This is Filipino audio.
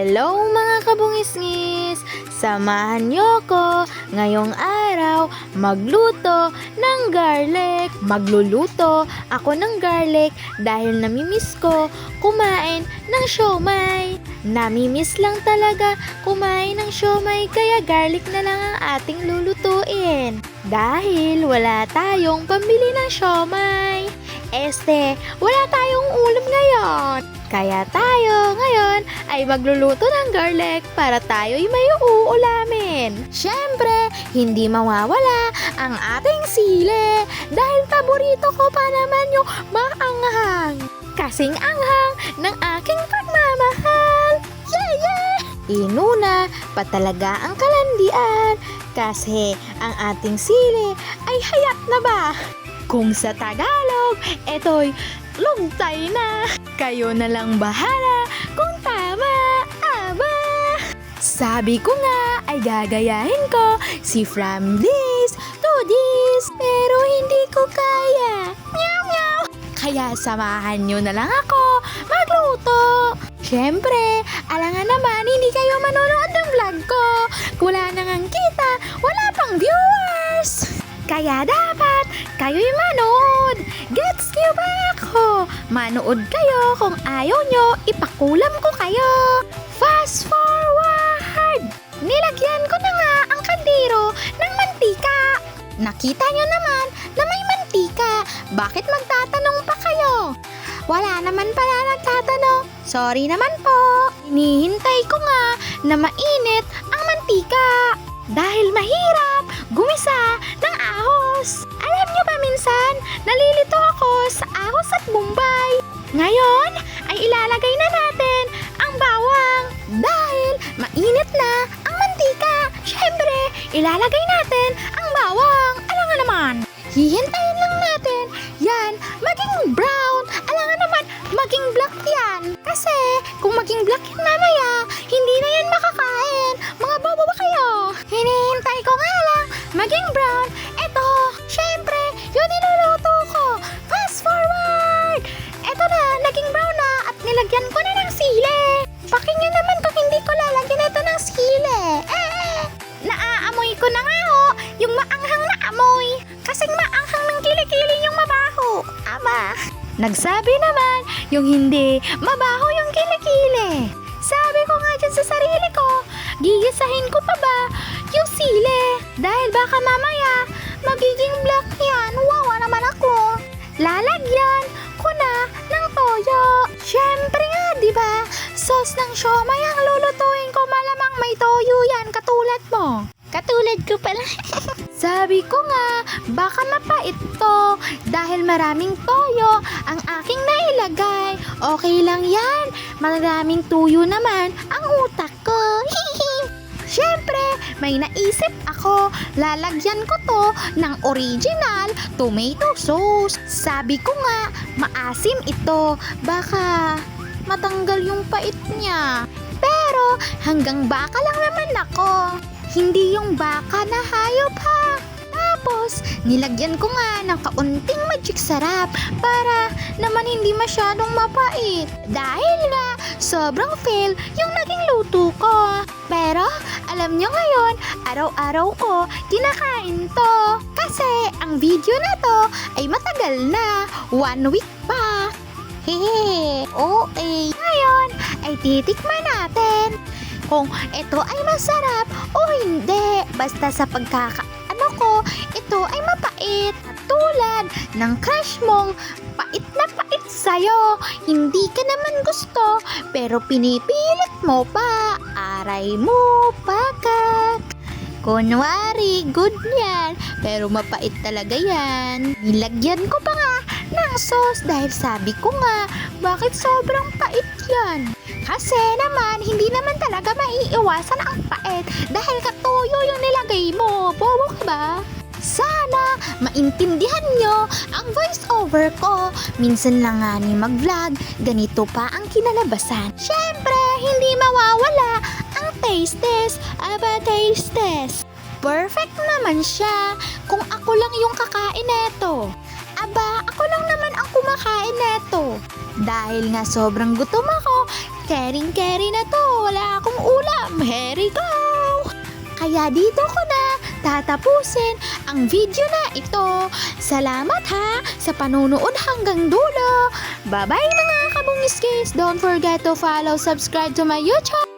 Hello mga kabungis-ngis! Samahan niyo ko ngayong araw magluto ng garlic. Magluluto ako ng garlic dahil namimiss ko kumain ng siomai. Namimiss lang talaga kumain ng siomai kaya garlic na lang ang ating lulutuin. Dahil wala tayong pambili ng siomai. Wala tayong ulam ngayon. Kaya tayo ngayon ay magluluto ng garlic para tayo'y may uulamin. Siyempre, hindi mawawala ang ating sili dahil paborito ko pa naman yung maanghang. Kasing anghang ng aking pagmamahal. Yeah! Inuna pa talaga ang kalandian kasi ang ating sili ay hayat na ba? Kung sa Tagalog, eto'y lugtay na. Kayo na lang bahala kung tama, aba. Sabi ko nga ay gagayahin ko si from this to this, pero hindi ko kaya. Meow meow. Kaya samahan nyo na lang ako magluto. Siyempre, alangan naman hindi kayo manonood ng vlog ko. Wala nang kita, wala pang viewers. Kaya dapat kayo'y manood. Gets niyo ba ako? Manood kayo kung ayaw nyo, ipakulam ko kayo. Fast forward! Nilagyan ko na nga ang kaldero ng mantika. Nakita nyo naman na may mantika. Bakit magtatanong pa kayo? Wala naman pala nagtatanong. Sorry naman po. Hinihintay ko nga na mainit ang mantika. Dahil mahirap gumisa ng ahos. Alam nyo ba minsan, nalilito ako sa ahos at bombay. Ngayon, ay ilalagay na natin ang bawang. Dahil mainit na ang mantika. Siyempre, ilalagay natin ang bawang. Alangan naman, hihintayin lang natin yan maging brown. Alangan naman, maging black yan. Kasi, kung maging black yan mamaya, hindi na yan makakain. Mga bobo ba kayo? Hinihintay ko nga lang maging brown. Eto, syempre, yun niluluto ko. Fast forward! Eto na, naging brown na at nilagyan ko na ng sili. Pakinggan naman kung hindi ko lalagyan ito ng sili. Naaamoy ko na nga ho, yung maanghang na amoy. Kasing maanghang ng kilikili yung mabaho. Aba, nagsabi naman yung hindi mabaho yung kilikili. Sabi ko nga dyan sa sarili ko, gigisahin ko pa ba yung sili? Dahil baka mamaya, magiging black yan. Wawa naman ako. Lalagyan ko na ng toyo. Siyempre nga, di ba? Sauce ng siomay ang lulutuin ko. Malamang may toyo yan, katulad mo. Katulad ko pala. Sabi ko nga, baka mapait to. Dahil maraming toyo ang aking nailagay. Okay lang yan. Maraming tuyo naman ang utak ko. Siyempre, may naisip ako. Lalagyan ko to ng original tomato sauce. Sabi ko nga, maasim ito. Baka matanggal yung pait niya. Pero hanggang baka lang naman ako. Hindi yung baka na hayop ha. Tapos, nilagyan ko nga ng kaunting magic sarap para naman hindi masyadong mapait. Dahil nga, sobrang fail yung naging luto ko. Pero, alam nyo ngayon, araw-araw ko kinakain to. Kasi, ang video na to ay matagal na. 1 week pa. Hehe, okay. Ngayon, ay titikman natin kung ito ay masarap o hindi. Basta sa pagkakaano ko, ito ay mapait. Tulad ng crush mong pait na pait sa'yo. Hindi ka naman gusto, pero pinipilit mo pa. Aray mo, pakak. Kunwari, good yan. Pero mapait talaga yan. Nilagyan ko pa nga ng sauce dahil sabi ko nga, bakit sobrang pait yan? Kasi naman, hindi naman talaga maiiwasan ang pait dahil katuyo yung nilagay mo. Bobo ka ba? Sana maintindihan nyo ang voice over ko. Minsan lang nga ni mag-vlog, ganito pa ang kinalabasan. Siyempre, hindi mawawala ang taste test. Aba, taste test. Perfect naman siya kung ako lang yung kakain neto. Aba, ako lang naman ang kumakain neto. Dahil nga sobrang gutom ako, caring-carry na to. Wala here we go! Kaya dito ko na tatapusin ang video na ito. Salamat ha sa panunood hanggang dulo. Bye-bye mga kabungiskis! Don't forget to follow, subscribe to my YouTube!